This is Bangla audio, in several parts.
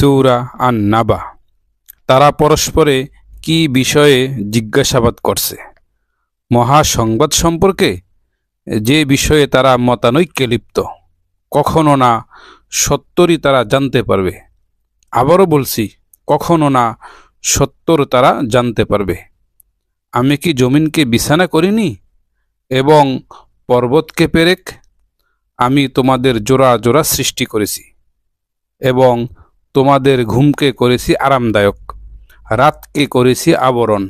সূরা আন-নাবা। তারা পরস্পরে কি বিষয়ে জিজ্ঞাসাবাদ করছে? মহাসংবাদ সম্পর্কে, যে বিষয়ে তারা মতানৈক্যে লিপ্ত। কখনো না, সত্তরই তারা জানতে পারবে। আবারও বলছি, কখনো না, সত্তর তারা জানতে পারবে। আমি কি জমিনকে বিছানা করিনি এবং পর্বতকে পেরেক? আমি তোমাদের জোড়া জোড়া সৃষ্টি করেছি এবং তোমাদের ঘুমকে করেছি আরামদায়ক, রাতকে করেছি আবরণ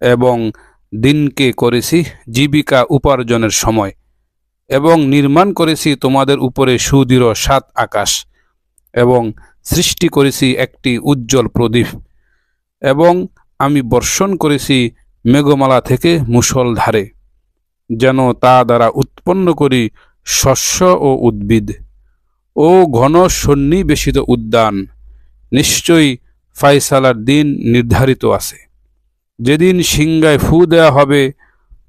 এবং দিনকে করেছি জীবিকা উপার্জনের সময়, এবং নির্মাণ করেছি তোমাদের উপরে সুদৃঢ় 7 আকাশ, এবং সৃষ্টি করেছি একটি উজ্জ্বল প্রদীপ, এবং আমি বর্ষণ করেছি মেঘমালা থেকে মুষলধারে, যেন তা দ্বারা উৎপন্ন করি শস্য ও উদ্ভিদ ও ঘন সন্নিবেশিত উদ্যান। নিশ্চয়ই ফায়সালার দিন নির্ধারিত আছে। যেদিন সিংহায় ফু দেয়া হবে,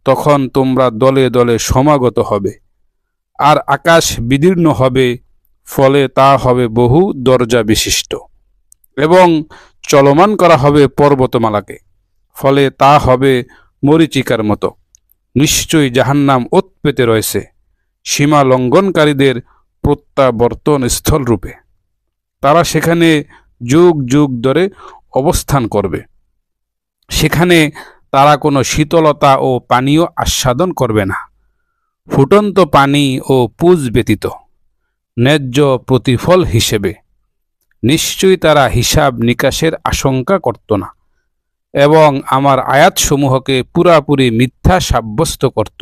তখন তোমরা দলে দলে সমাগত হবে, আর আকাশ বিদীর্ণ হবে, ফলে তা হবে বহু দরজা বিশিষ্ট, এবং চলমান করা হবে পর্বতমালাকে, ফলে তা হবে মরীচিকার মতো। নিশ্চয়ই জাহান্নাম ওত পেতে রয়েছে সীমা লঙ্ঘনকারীদের প্রত্যাবর্তন স্থল রূপে। তারা সেখানে যুগ যুগ ধরে অবস্থান করবে। সেখানে তারা কোনো শীতলতা ও পানীয় আস্বাদন করবে না, ফুটন্ত পানি ও পুজ ব্যতীত, ন্যায্য প্রতিফল হিসেবে। নিশ্চয়ই তারা হিসাব নিকাশের আশঙ্কা করত না এবং আমার আয়াতসমূহকে পুরাপুরি মিথ্যা সাব্যস্ত করত।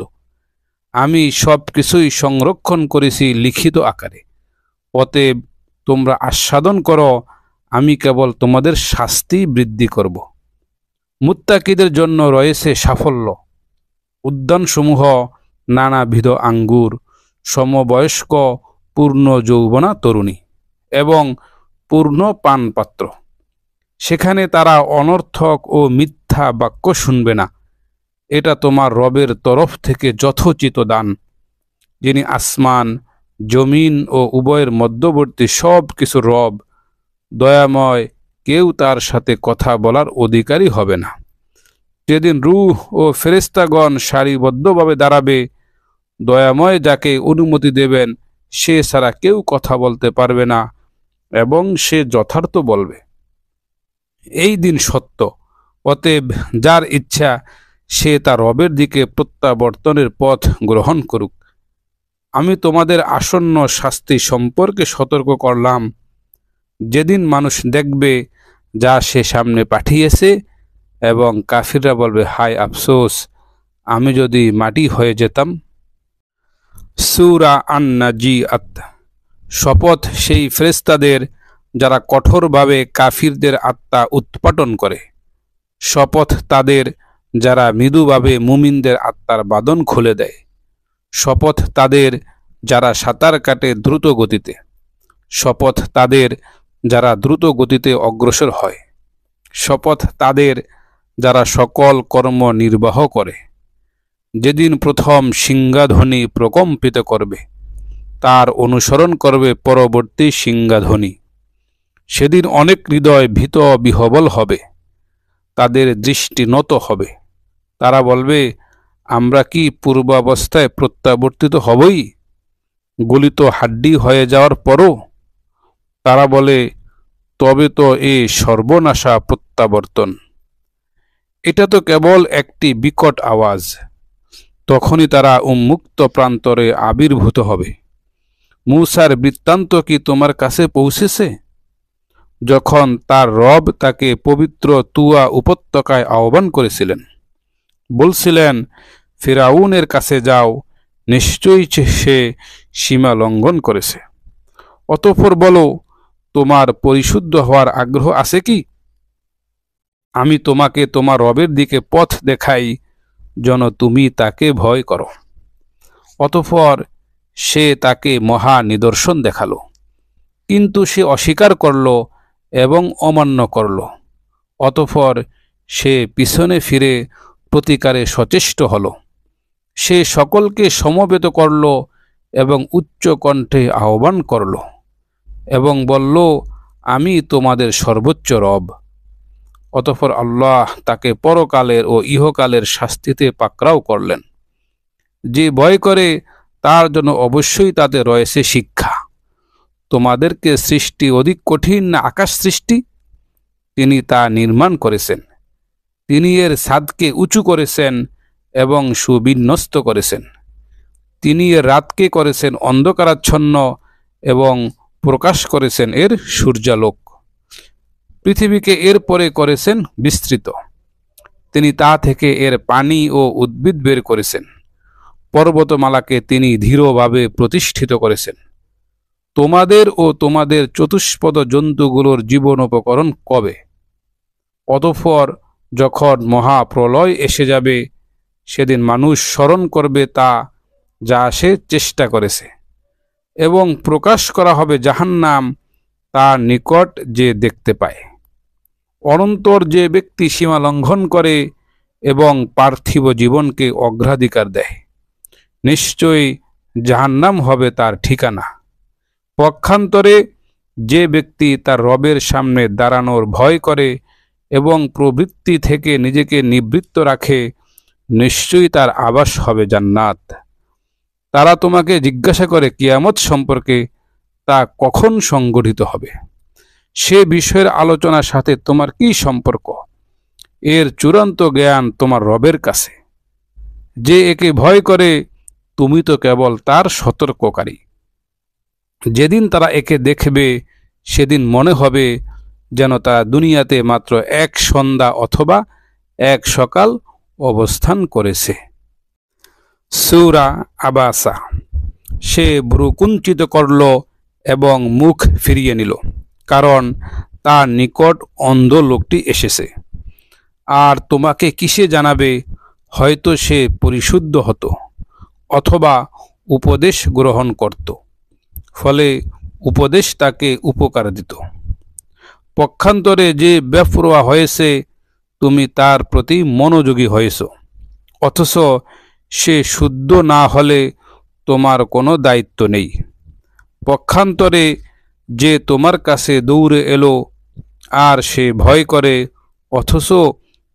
আমি সব কিছুই সংরক্ষণ করেছি লিখিত আকারে। অতএব তোমরা আস্বাদন করো, আমি কেবল তোমাদের শাস্তি বৃদ্ধি করব। মুত্তাকিদের জন্য রয়েছে সাফল্য। উদ্যানসমূহ নানাবিধ আঙ্গুর, সমবয়স্ক পূর্ণ যৌবনা তরুণী এবং পূর্ণ পানপাত্র। সেখানে তারা অনর্থক ও মিথ্যা বাক্য শুনবে না। এটা তোমার রবের তরফ থেকে যথোচিত দান, যিনি আসমান, জমিন ও উভয়ের মধ্যবর্তী সব কিছু রব, দয়াময়। কেউ তার সাথে কথা বলার অধিকারী হবে না। যেদিন রূহ ও ফেরেশতাগণ সারিবদ্ধভাবে দাঁড়াবে, দয়াময় যাকে অনুমতি দেবেন সে ছাড়া কেউ কথা বলতে পারবে না, এবং সে যথার্থ বলবে। এই দিন সত্য। অতএব যার ইচ্ছা সে তার রবের দিকে প্রত্যাবর্তনের পথ গ্রহণ করুক। আমি তোমাদের আসন্ন শাস্তি সম্পর্কে সতর্ক করলাম। যেদিন মানুষ দেখবে যা সে সামনে পাঠিয়েছে, এবং কাফিররা বলবে, হায় আফসোস, আমি যদি মাটি হয়ে যেতাম। সূরা আন-নাজিআত। শপথ সেই ফেরেশতাদের যারা কঠোরভাবে কাফিরদের আত্মা উৎপাটন করে। শপথ তাদের যারা মৃদুভাবে মুমিনদের আত্মার বাঁধন খুলে দেয়। শপথ তাদের যারা সাঁতার কাটে দ্রুত গতিতে। শপথ তাদের যারা দ্রুত গতিতে অগ্রসর হয়। শপথ তাদের যারা সকল কর্ম নির্বাহ করে। যেদিন প্রথম সিংহাধ্বনি প্রকম্পিত করবে, তার অনুসরণ করবে পরবর্তী সিংহাধ্বনি। সেদিন অনেক হৃদয় ভীত বিহ্বল হবে, তাদের দৃষ্টি নত হবে। তারা বলবে, আমরা কি পূর্বাবস্থায় প্রত্যাবর্তিত হবই, গলিত হাড্ডি হয়ে যাওয়ার পরও? তারা বলে, তবে তো এ সর্বনাশা প্রত্যাবর্তন। এটা তো কেবল একটি বিকট আওয়াজ। তখনই তারা উন্মুক্ত প্রান্তরে আবির্ভূত হবে। মূসার বৃত্তান্ত কি তোমার কাছে পৌঁছেছে? যখন তার রব তাকে পবিত্র তুয়া উপত্যকায় আহ্বান করেছিলেন, বলছিলেন, ফিরাউনের কাছে যাও, নিশ্চয়ই সে সীমা লঙ্ঘন করেছে। অতঃপর বলো, তোমার পরিশুদ্ধ হওয়ার আগ্রহ আছে কি? আমি তোমাকে তোমার রবের দিকে পথ দেখাই, যেন তুমি তাকে ভয় করো। অতঃপর সে তাকে মহা নিদর্শন দেখালো, কিন্তু সে অস্বীকার করল এবং অমান্য করল। অতঃপর সে পিছনে ফিরে প্রতিকারে সচেষ্ট হল। সে সকলকে সমবেত করল এবং উচ্চ কণ্ঠে আহ্বান করল এবং বলল, আমি তোমাদের সর্বোচ্চ রব। অতঃপর আল্লাহ তাকে পরকালের ও ইহকালের শাস্তিতে পাকড়াও করলেন। যে ভয় করে তার জন্য অবশ্যই তাতে রয়েছে শিক্ষা। তোমাদেরকে সৃষ্টি অধিক কঠিন না আকাশ সৃষ্টি? তিনি তা নির্মাণ করেছেন। তিনি এর ছাদকে উঁচু করেছেন এবং সুবিন্যস্ত করেছেন। তিনি এর রাতকে করেছেন অন্ধকারাচ্ছন্ন এবং প্রকাশ করেছেন এর সূর্যালোক। পৃথিবীকে এর পরে করেছেন বিস্তৃত। তিনি তা থেকে এর পানি ও উদ্ভিদ বের করেছেন। পর্বতমালাকে তিনি ধীরভাবে প্রতিষ্ঠিত করেছেন। তোমাদের ও তোমাদের চতুষ্পদ জন্তুগুলোর জীবনোপকরণ কবে? অতঃপর যখন মহাপ্রলয় এসে যাবে, সেদিন মানুষ স্মরণ করবে তা যা সে চেষ্টা করেছে, এবং প্রকাশ করা হবে জাহান্নাম তার নিকট যে দেখতে পায়। অনন্তর যে ব্যক্তি সীমা লঙ্ঘন করে এবং পার্থিব জীবনকে অগ্রাধিকার দেয়, নিশ্চয়ই জাহান্নাম হবে তার ঠিকানা। পক্ষান্তরে যে ব্যক্তি তার রবের সামনে দাঁড়ানোর ভয় করে এবং প্রবৃত্তি থেকে নিজেকে নিবৃত্ত রাখে, নিশ্চয়ই তার আবাস হবে জান্নাত। তারা তোমাকে জিজ্ঞাসা করে কিয়ামত সম্পর্কে, তা কখন সংগঠিত হবে? সে বিষয়ের আলোচনার সাথে তোমার কি সম্পর্ক? এর চূড়ান্ত জ্ঞান তোমার রবের কাছে। যে একে ভয় করে, তুমি তো কেবল তার সতর্ককারী। যেদিন তারা একে দেখবে, সেদিন মনে হবে যেন তারা দুনিয়াতে মাত্র এক সন্ধ্যা অথবা এক সকাল অবস্থান করেছে। সূরা আবাসা। সে ভ্রুকুঞ্চিত করল এবং মুখ ফিরিয়ে নিল, কারণ তার নিকট অন্ধ লোকটি এসেছে। আর তোমাকে কিসে জানাবে? হয়তো সে পরিশুদ্ধ হতো অথবা উপদেশ গ্রহণ করত, ফলে উপদেশ তাকে উপকার দিত। পক্ষান্তরে যে বেপরোয়া হয়েছে, তুমি তার প্রতি মনোযোগী হয়েছ, অথচ সে শুদ্ধ না হলে তোমার কোনো দায়িত্ব নেই। পক্ষান্তরে যে তোমার কাছে দৌড়ে এলো আর সে ভয় করে, অথচ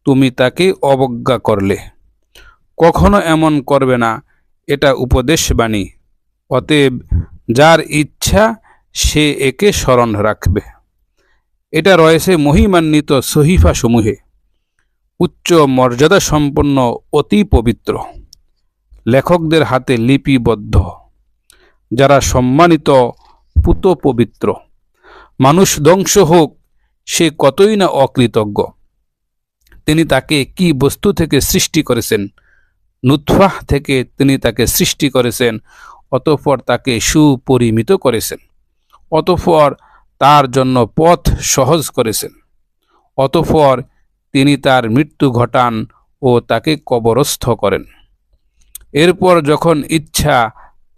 তুমি তাকে অবজ্ঞা করলে, কখনো এমন করবে না, এটা উপদেশবাণী। অতএব যার ইচ্ছা সে একে স্মরণ রাখবে। এটা রয়েছে মহিমান্বিত সহিফা সমূহে, উচ্চ মর্যাদা সম্পন্ন, অতি পবিত্র, লেখকদের হাতে লিপিবদ্ধ, যারা সম্মানিত, পুত পবিত্র। মানুষ ধ্বংস হোক, সে কতই না অকৃতজ্ঞ। তিনি তাকে কি বস্তু থেকে সৃষ্টি করেছেন? নুতফাহ থেকে তিনি তাকে সৃষ্টি করেছেন, অতঃপর তাকে সুপরিমিত করেছেন, অতঃপর তার জন্য পথ সহজ করেছেন, অতঃপর তিনি তার মৃত্যু ঘটান ও তাকে কবরস্থ করেন। এরপর যখন ইচ্ছা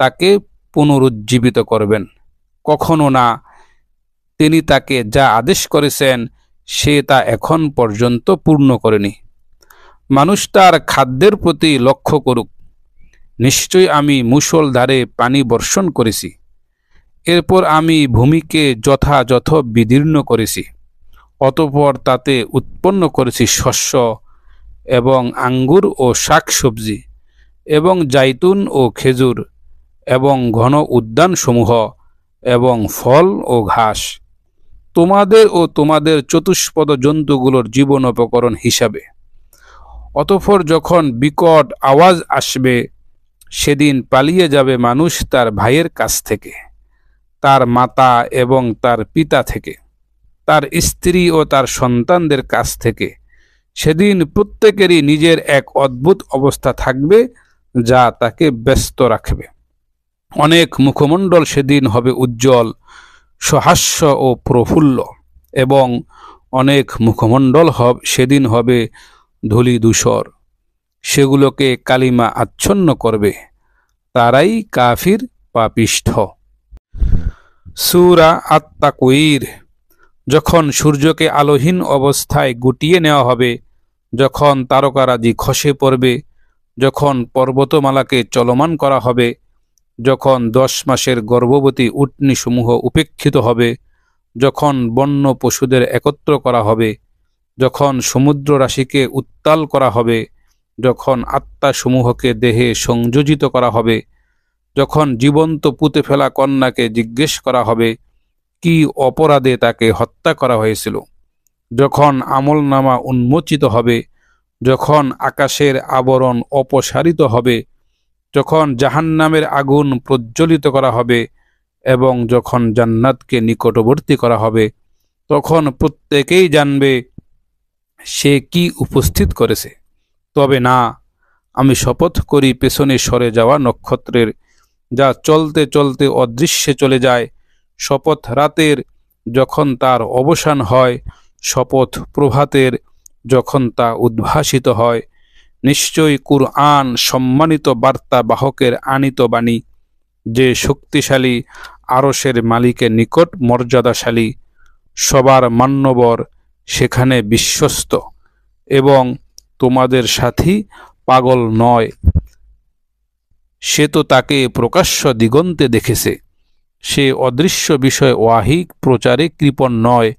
তাকে পুনরুজ্জীবিত করবেন। কখনো না, তিনি তাকে যা আদেশ করেছেন সে তা এখন পর্যন্ত পূর্ণ করেনি। মানুষ তার খাদ্যের প্রতি লক্ষ্য করুক। নিশ্চয়ই আমি মুষলধারে পানি বর্ষণ করেছি, এরপর আমি ভূমিকে যথাযথ বিদীর্ণ করেছি, অতঃপর তাতে উৎপন্ন করেছি শস্য এবং আঙ্গুর ও শাকসবজি এবং জাইতুন ও খেজুর এবং ঘন উদ্যানসমূহ এবং ফল ও ঘাস, তোমাদের ও তোমাদের চতুষ্পদ জন্তুগুলোর জীবনোপকরণ হিসাবে। অতঃপর যখন বিকট আওয়াজ আসবে, সেদিন পালিয়ে যাবে মানুষ তার ভাইয়ের কাছ থেকে, তার মাতা এবং তার পিতা থেকে, তার স্ত্রী ও তার সন্তানদের কাছ থেকে। সেদিন প্রত্যেকেরই নিজের এক অদ্ভুত অবস্থা থাকবে যা তাকে ব্যস্ত রাখবে। অনেক মুখমণ্ডল সেদিন হবে উজ্জ্বল, সহাস্য ও প্রফুল্ল, এবং অনেক মুখমণ্ডল সেদিন হবে ধূলিধূসর। সেগুলোকে কালিমা আচ্ছন্ন করবে, তারাই কাফির পাপিষ্ঠ। সূরা আত-তাকওয়ির। যখন সূর্যকে আলোহীন অবস্থায় গুটিয়ে নেওয়া হবে, যখন তারকারাজি খসে পড়বে, যখন পর্বতমালাকে চলমান করা হবে, যখন 10 মাসের গর্ভবতী উটনীসমূহ উপেক্ষিত হবে, যখন বন্য পশুদের একত্র করা হবে, যখন সমুদ্র রাশিকে উত্তাল করা হবে, যখন আত্মাসমূহকে দেহে সংযোজিত করা হবে, যখন জীবন্ত পুঁতে ফেলা কন্যাকে জিজ্ঞেস করা হবে কি অপরাধে তাকে হত্যা করা হয়েছিল, যখন আমলনামা উন্মোচিত হবে, যখন আকাশের আবরণ অপসারিত হবে, যখন জাহান্নামের আগুন প্রজ্বলিত করা হবে এবং যখন জান্নাতকে নিকটবর্তী করা হবে, তখন প্রত্যেকেই জানবে সে কি উপস্থিত করেছে। তবে না, আমি শপথ করি পেছনে সরে যাওয়া নক্ষত্রের, যা চলতে চলতে অদৃশ্যে চলে যায়, শপথ রাতের যখন তার অবসান হয়, শপথ প্রভাতের যখন তা উদ্ভাসিত হয়। নিশ্চয়ই কুরআন সম্মানিত বার্তা বাহকের আনিত বাণী, যে শক্তিশালী আরশের মালিকের নিকট মর্যাদাশালী, সবার মান্যবর, সেখানে বিশ্বস্ত এবং তোমাদের সাথী পাগল নয়। সে তো তাকে প্রকাশ্য দিগন্তে দেখেছে। সে অদৃশ্য বিষয় ওয়াহিক প্রচারে কৃপণ নয়।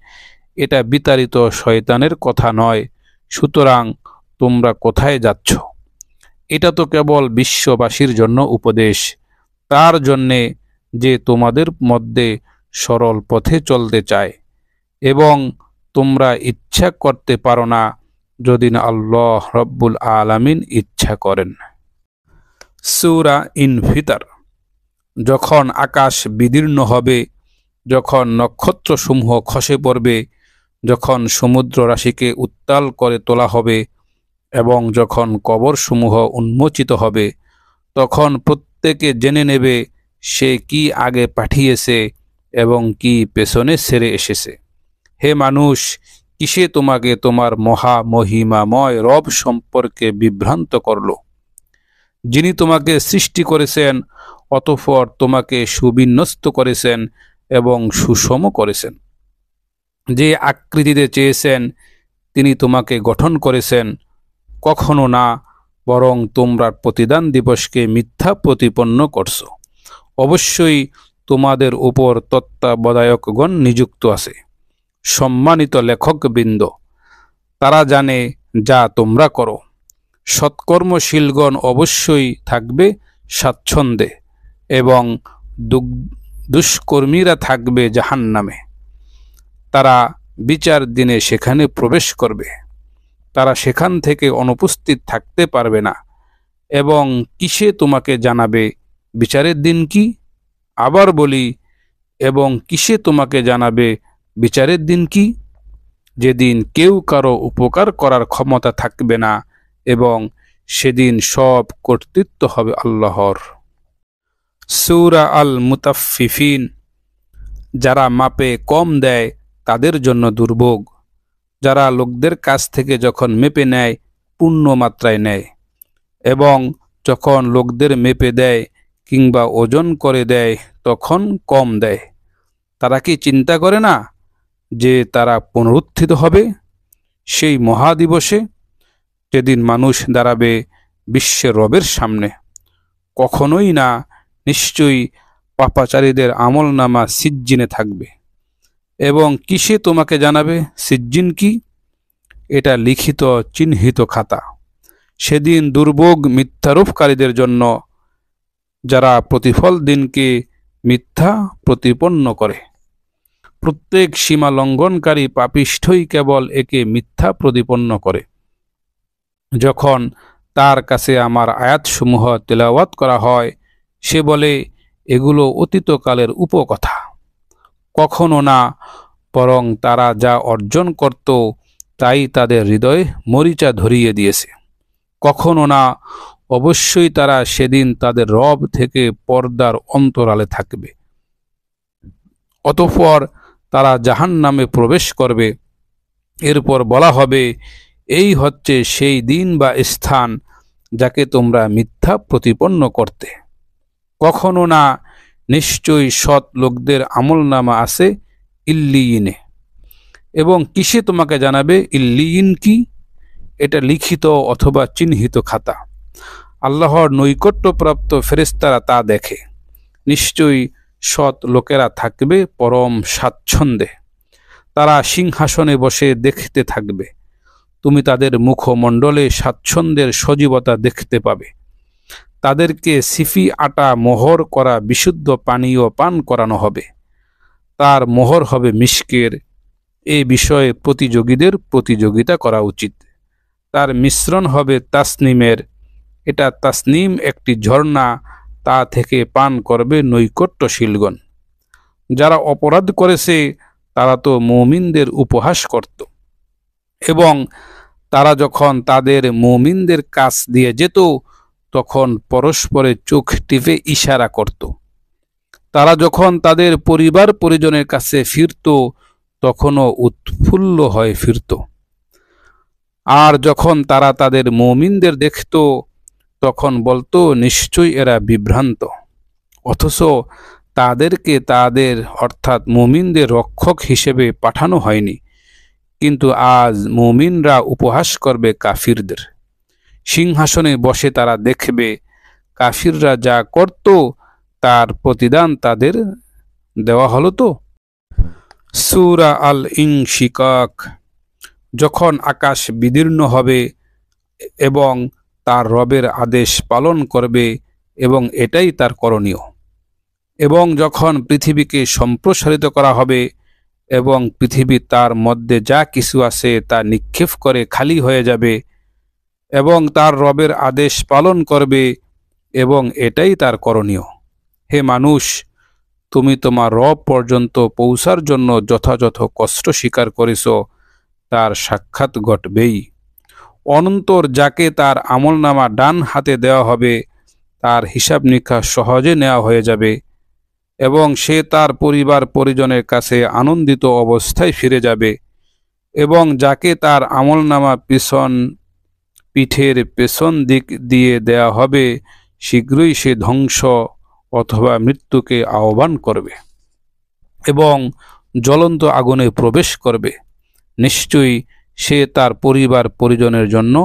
এটা বিতাড়িত শয়তানের কথা নয়। সুতরাং তোমরা কোথায় যাচ্ছ? এটা তো কেবল বিশ্ববাসীর জন্য উপদেশ, তার জন্যে যে তোমাদের মধ্যে সরল পথে চলতে চায়, এবং তোমরা ইচ্ছা করতে পারো না যদি না আল্লাহ রব্বুল আলামিন ইচ্ছা করেন। সূরা ইনফিতার। যখন আকাশ বিদীর্ণ হবে, যখন নক্ষত্রসমূহ খসে পড়বে, যখন সমুদ্র রাশিকে উত্তাল করে তোলা হবে এবং যখন কবরসমূহ উন্মোচিত হবে, তখন প্রত্যেকে জেনে নেবে সে কি আগে পাঠিয়েছে এবং কি পেছনে সেরে এসেছে। হে মানুষ, কিসে তোমাকে তোমার মহিমাময় রব সম্পর্কে বিভ্রান্ত করল, যিনি তোমাকে সৃষ্টি করেছেন, অতঃপর তোমাকে সুবিন্যস্ত করেছেন এবং সুষম করেছেন। যে আকৃতিতে চেয়েছেন তিনি তোমাকে গঠন করেছেন। কখনো না, বরং তোমরা প্রতিদান দিবসকে মিথ্যা প্রতিপন্ন করছো। অবশ্যই তোমাদের উপর তত্ত্বাবধায়কগণ নিযুক্ত আছে, সম্মানিত লেখকবৃন্দ। তারা জানে যা তোমরা করো। সৎকর্মশীলগণ অবশ্যই থাকবে স্বাচ্ছন্দ্যে এবং দুষ্কর্মীরা থাকবে জাহান্নামে। তারা বিচার দিনে সেখানে প্রবেশ করবে। তারা সেখান থেকে অনুপস্থিত থাকতে পারবে না। এবং কিসে তোমাকে জানাবে বিচারের দিন কি? আবার বলি, এবং কিসে তোমাকে জানাবে বিচারের দিন কি? যেদিন কেউ কারো উপকার করার ক্ষমতা থাকবে না এবং সেদিন সব কর্তৃত্ব হবে আল্লাহর। সূরা আল মুতাফফিফিন। যারা মাপে কম দেয় তাদের জন্য দুর্ভোগ। যারা লোকদের কাছ থেকে যখন মেপে নেয় পূর্ণ মাত্রায় নেয় এবং যখন লোকদের মেপে দেয় কিংবা ওজন করে দেয় তখন কম দেয়। তারা কি চিন্তা করে না যে তারা পুনরুত্থিত হবে সেই মহাদিবসে, যেদিন মানুষ দাঁড়াবে বিশ্বের রবের সামনে? কখনোই না। নিশ্চয়ই পাপাচারীদের আমলনামা সিজ্জিনে থাকবে। এবং কিসে তোমাকে জানাবে সিজ্জিন কি? এটা লিখিত চিহ্নিত খাতা। সেদিন দুর্ভোগ মিথ্যারোপকারীদের জন্য, যারা প্রতিফল দিনকে মিথ্যা প্রতিপন্ন করে। প্রত্যেক সীমা লঙ্ঘনকারী পাপিষ্ঠই কেবল একে মিথ্যা প্রতিপন্ন করে। যখন তার কাছে আমার আয়াতসমূহ তেলাওয়াত করা হয়, সে বলে এগুলো অতীতকালের উপকথা। কখনো না, বরং তারা যা অর্জন করত তাই তাদের হৃদয়ে মরিচা ধরিয়ে দিয়েছে। কখনো না, অবশ্যই তারা সেদিন তাদের রব থেকে পর্দার অন্তরালে থাকবে। অতঃপর তারা জাহান্নামে প্রবেশ করবে। এরপর বলা হবে, এই হচ্ছে সেই দিন বা স্থান যাকে তোমরা মিথ্যা প্রতিপন্ন করতে। কখনো না, নিশ্চয়ই সৎ লোকদের আমলনামা আছে ইল্লিয়িনে। এবং কিসে তোমাকে জানাবে ইল্লিয়িন কি? এটা লিখিত অথবা চিহ্নিত খাতা। আল্লাহর নৈকট্যপ্রাপ্ত ফেরেশতারা তা দেখে। নিশ্চয়ই সৎ লোকেরা থাকবে পরম স্বাচ্ছন্দ্যে। তারা সিংহাসনে বসে দেখতে থাকবে। তুমি তাদের মুখমণ্ডলে স্বাচ্ছন্দ্যের সজীবতা দেখতে পাবে। তাদেরকে সিফি আটা মোহর করা বিশুদ্ধ পানীয় পান করানো হবে। তার মোহর হবে মিশকের। এ বিষয়ে প্রতিযোগীদের প্রতিযোগিতা করা উচিত। তার মিশ্রণ হবে তাসনিমের। এটা তাসনিম একটি ঝর্ণা, তা থেকে পান করবে নৈকট্যশীলগণ। যারা অপরাধ করেছে তারা তো মুমিনদের উপহাস করত, এবং তারা যখন তাদের মুমিনদের কাছ দিয়ে যেত তখন পরস্পরে চোখ টিপে ইশারা করত। তারা যখন তাদের পরিবার পরিজনের কাছে ফিরত তখনও উৎফুল্ল হয়ে ফিরত। আর যখন তারা তাদের মুমিনদের দেখত তখন বলতো, নিশ্চয়ই এরা বিভ্রান্ত। অথচ তাদেরকে তাদের অর্থাৎ মুমিনদের রক্ষক হিসেবে পাঠানো হয়নি। কিন্তু আজ মুমিনরা উপহাস করবে কাফিরদের। সিংহাসনে বসে তারা দেখবে কাফিররা যা করত তার প্রতিদান তাদের দেওয়া হলো। তো সূরা আল ইনশিকাক। যখন আকাশ বিদীর্ণ হবে এবং তার রবের আদেশ পালন করবে, এবং এটাই তার করণীয়। এবং যখন পৃথিবীকে সম্প্রসারিত করা হবে এবং পৃথিবী তার মধ্যে যা কিছু আছে তা নিক্ষেপ করে খালি হয়ে যাবে, এবং তার রবের আদেশ পালন করবে, এবং এটাই তার করণীয়। হে মানুষ, তুমি তোমার রব পর্যন্ত পৌঁছার জন্য যথাযথ কষ্ট স্বীকার করেছ, তার সাক্ষাৎ ঘটবেই। অনন্তর যাকে তার আমলনামা ডান হাতে দেওয়া হবে তার হিসাব নিকাশ সহজে নেওয়া হয়ে যাবে, এবং সে তার পরিবার পরিজনের কাছে আনন্দিত অবস্থায় ফিরে যাবে। এবং যাকে তার আমলনামা পিঠের পেছন দিক দিয়ে দেয়া হবে, শীঘ্রই সে ধ্বংস অথবা মৃত্যুকে আহ্বান করবে এবং জ্বলন্ত আগুনে প্রবেশ করবে। নিশ্চয়ই সে তার পরিবার পরিজনের জন্য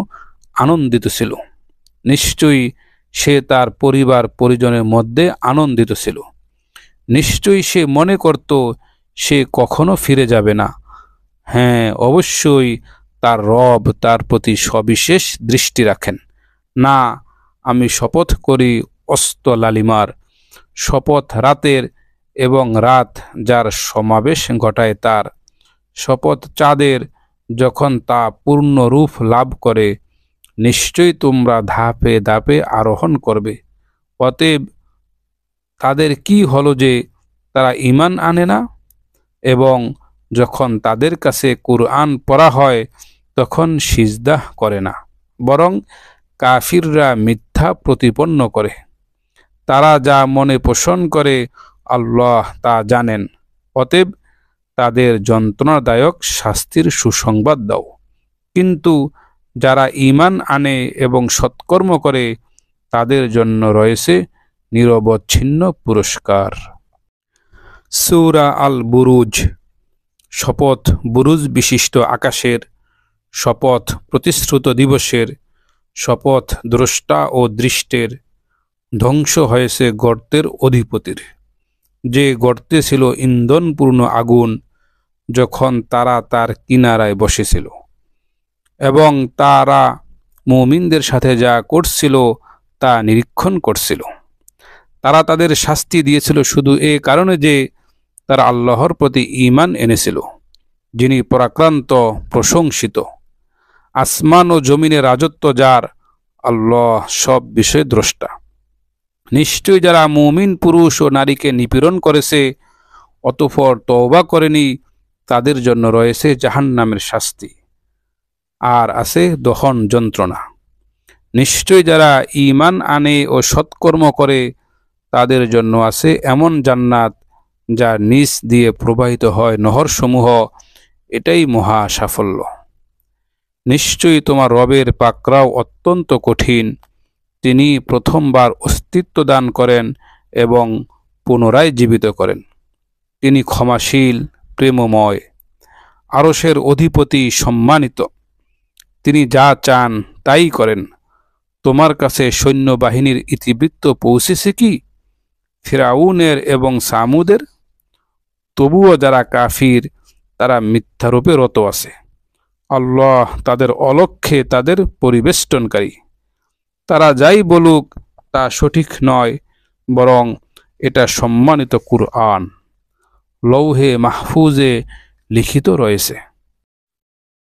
আনন্দিত ছিল। নিশ্চয়ই সে তার পরিবার পরিজনের মধ্যে আনন্দিত ছিল। নিশ্চয়ই সে মনে করত সে কখনো ফিরে যাবে না। হ্যাঁ, অবশ্যই তার রব তার প্রতি সবিশেষ দৃষ্টি রাখেন। না, আমি শপথ করি অস্ত লালিমার, শপথ রাতের এবং রাত যার সমাবেশ ঘটায় তার, শপথ চাঁদের যখন তা পূর্ণ রূপ লাভ করে। নিশ্চয়ই তোমরা ধাপে ধাপে আরোহণ করবে। অতএব তাদের কি হলো যে তারা ঈমান আনে না, এবং যখন তাদের কাছে কুরআন পড়া হয় তখন সিজদা করে না, বরং কাফিররা মিথ্যা প্রতিপন্ন করে। তারা যা মনে পোষণ করে আল্লাহ তা জানেন। অতএব তাদের যন্ত্রণাদায়ক শাস্তির সুসংবাদ দাও। কিন্তু যারা ঈমান আনে এবং সৎকর্ম করে তাদের জন্য রয়েছে নিরবচ্ছিন্ন পুরস্কার। সূরা আল বুরুজ। শপথ বুরুজ বিশিষ্ট আকাশের, শপথ প্রতিশ্রুত দিবসের, শপথ দ্রষ্টা ও দৃষ্টের। ধ্বংস হয়েছে গর্তের অধিপতির, যে গর্তে ছিল ইন্ধনপূর্ণ আগুন যখন তারা তার কিনারায় বসেছিল, এবং তারা মুমিনদের সাথে যা করছিল তা নিরীক্ষণ করছিল। তারা তাদের শাস্তি দিয়েছিল শুধু এ কারণে যে তারা আল্লাহর প্রতি ঈমান এনেছিল, যিনি পরাক্রান্ত প্রশংসিত। আসমান ও জমিনের রাজত্ব যার, আল্লাহ সব বিষয়ে দ্রষ্টা। নিশ্চয়ই যারা মুমিন পুরুষ ও নারীকে নিপীড়ন করেছে অতঃপর তওবা করেনি, তাদের জন্য রয়েছে জাহান্নামের শাস্তি, আর আছে দহন যন্ত্রণা। নিশ্চয়ই যারা ঈমান আনে ও সৎকর্ম করে তাদের জন্য আছে এমন জান্নাত যার নিচ দিয়ে প্রবাহিত হয় নহরসমূহ। এটাই মহা সাফল্য। নিশ্চয়ই তোমার রবের পাকড়াও অত্যন্ত কঠিন। তিনি প্রথমবার অস্তিত্ব দান করেন এবং পুনরায় জীবিত করেন। তিনি ক্ষমাশীল, প্রেমময়, আরশের অধিপতি, সম্মানিত। তিনি যা চান তাই করেন। তোমার কাছে সৈন্যবাহিনীর ইতিবৃত্ত পৌঁছেছে কি ফিরআউনের এবং সামুদের? তবুও যারা কাফির তারা মিথ্যারূপে রত আছে। আল্লাহ তাদের অলক্ষ্যে তাদের পরিবেষ্টনকারী। তারা যাই বলুক তা সঠিক নয়, বরং এটা সম্মানিত কুরআন, লৌহে মাহফুজে লিখিত রয়েছে।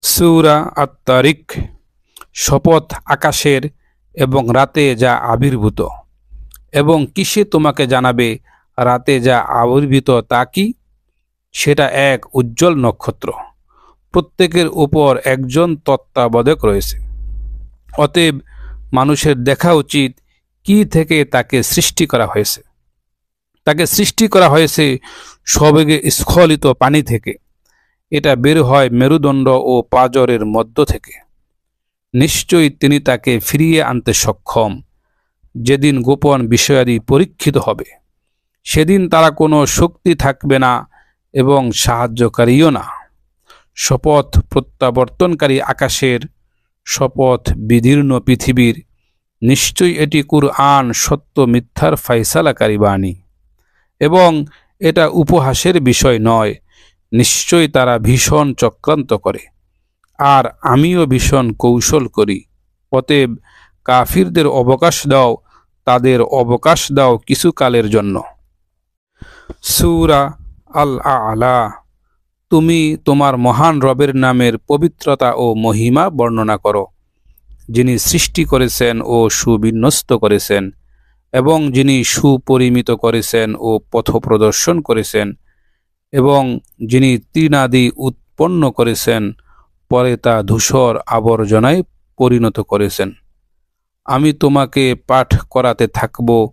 সূরা আত-তারিক। শপথ আকাশের এবং রাতে যা আবির্ভূত, এবং কিসে তোমাকে জানাবে রাতে যা আবির্ভূত তা কি? সেটা এক উজ্জ্বল নক্ষত্র, প্রত্যেকের উপর একজন তত্ত্বাবধায়ক রয়েছে। অতএব মানুষের দেখা উচিত কি থেকে তাকে সৃষ্টি করা হয়েছে। তাকে সৃষ্টি করা হয়েছে সবেগে স্খলিত পানি থেকে। এটা বের হয় মেরুদণ্ড ও পাঁজরের মধ্য থেকে। নিশ্চয়ই তিনি তাকে ফিরিয়ে আনতে সক্ষম। যেদিন গোপন বিষয়াদি পরীক্ষিত হবে, সেদিন তারা কোনো শক্তি থাকবে না এবং সাহায্যকারীও না। শপথ প্রত্যাবর্তনকারী আকাশের, শপথ বিদীর্ণ পৃথিবীর। নিশ্চয়ই এটি কুরআন সত্য মিথ্যার ফায়সালাকারী বাণী, এবং এটা উপহাসের বিষয় নয়। নিশ্চয়ই তারা ভীষণ চক্রান্ত করে, আর আমিও ভীষণ কৌশল করি। অতএব কাফিরদের অবকাশ দাও, তাদের অবকাশ দাও কিছুকালের জন্য। সূরা আল-আ'লা। তুমি তোমার মহান রবের নামের পবিত্রতা ও মহিমা বর্ণনা করো, যিনি সৃষ্টি করেছেন ও সুবিন্যস্ত করেছেন, এবং যিনি সুপরিমিত করেছেন ও পথপ্রদর্শন করেছেন, এবং যিনি তৃণাদি উৎপন্ন করেছেন, পরে তা ধূসর আবর্জনায় পরিণত করেছেন। আমি তোমাকে পাঠ করাতে থাকব,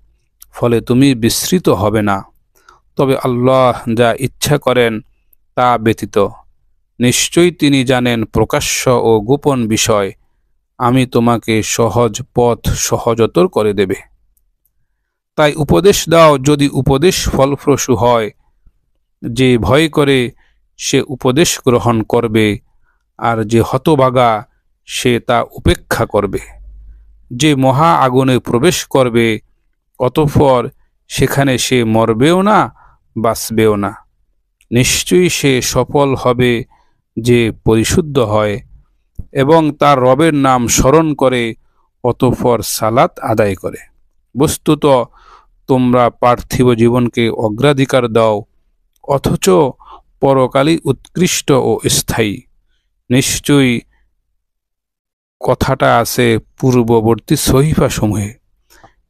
ফলে তুমি বিস্মৃত হবে না। তবে আল্লাহ যা ইচ্ছা করেন তা ব্যতীত নিশ্চয়ই তিনি জানেন প্রকাশ্য ও গোপন বিষয়। আমি তোমাকে সহজ পথ সহজতর করে দেবে। তাই উপদেশ দাও, যদি উপদেশ ফলপ্রসূ হয়। যে ভয় করে সে উপদেশ গ্রহণ করবে, আর যে হতভাগা সে তা উপেক্ষা করবে। যে মহা আগুনে প্রবেশ করবে, অতঃপর সেখানে সে মরবেও না, বাঁচবেও না। নিশ্চয়ই সে সফল হবে যে পরিশুদ্ধ হয় এবং তার রবের নাম স্মরণ করে, অতঃপর সালাত আদায় করে। বস্তুত তোমরা পার্থিব জীবনকে অগ্রাধিকার দাও, অথচ পরকালই উৎকৃষ্ট ও স্থায়ী। নিশ্চয়ই কথাটা আছে পূর্ববর্তী সহিফা সমূহে,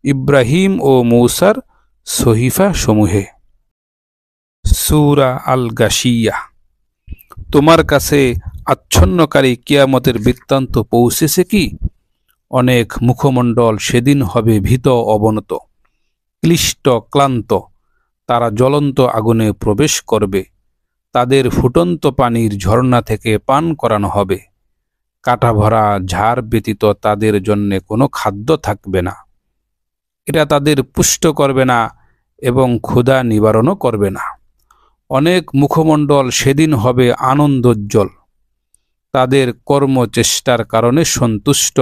ইব্রাহিম ও মূসার সহিফা সমূহে। সূরা আল-গাশিয়া। তোমার কাছে আচ্ছন্নকারী কিয়ামতের বৃত্তান্ত পৌঁছেছে কি? অনেক মুখমণ্ডল সেদিন হবে ভীত অবনত, ক্লিষ্ট ক্লান্ত। তারা জ্বলন্ত আগুনে প্রবেশ করবে। তাদের ফুটন্ত পানির ঝর্ণা থেকে পান করানো হবে। কাটা ভরা ঝাড় ব্যতীত তাদের জন্যে কোনো খাদ্য থাকবে না। এটা তাদের পুষ্ট করবে না এবং ক্ষুধা নিবারণও করবে না। অনেক মুখমণ্ডল সেদিন হবে আনন্দোজ্জ্বল, তাদের কর্মচেষ্টার কারণে সন্তুষ্ট।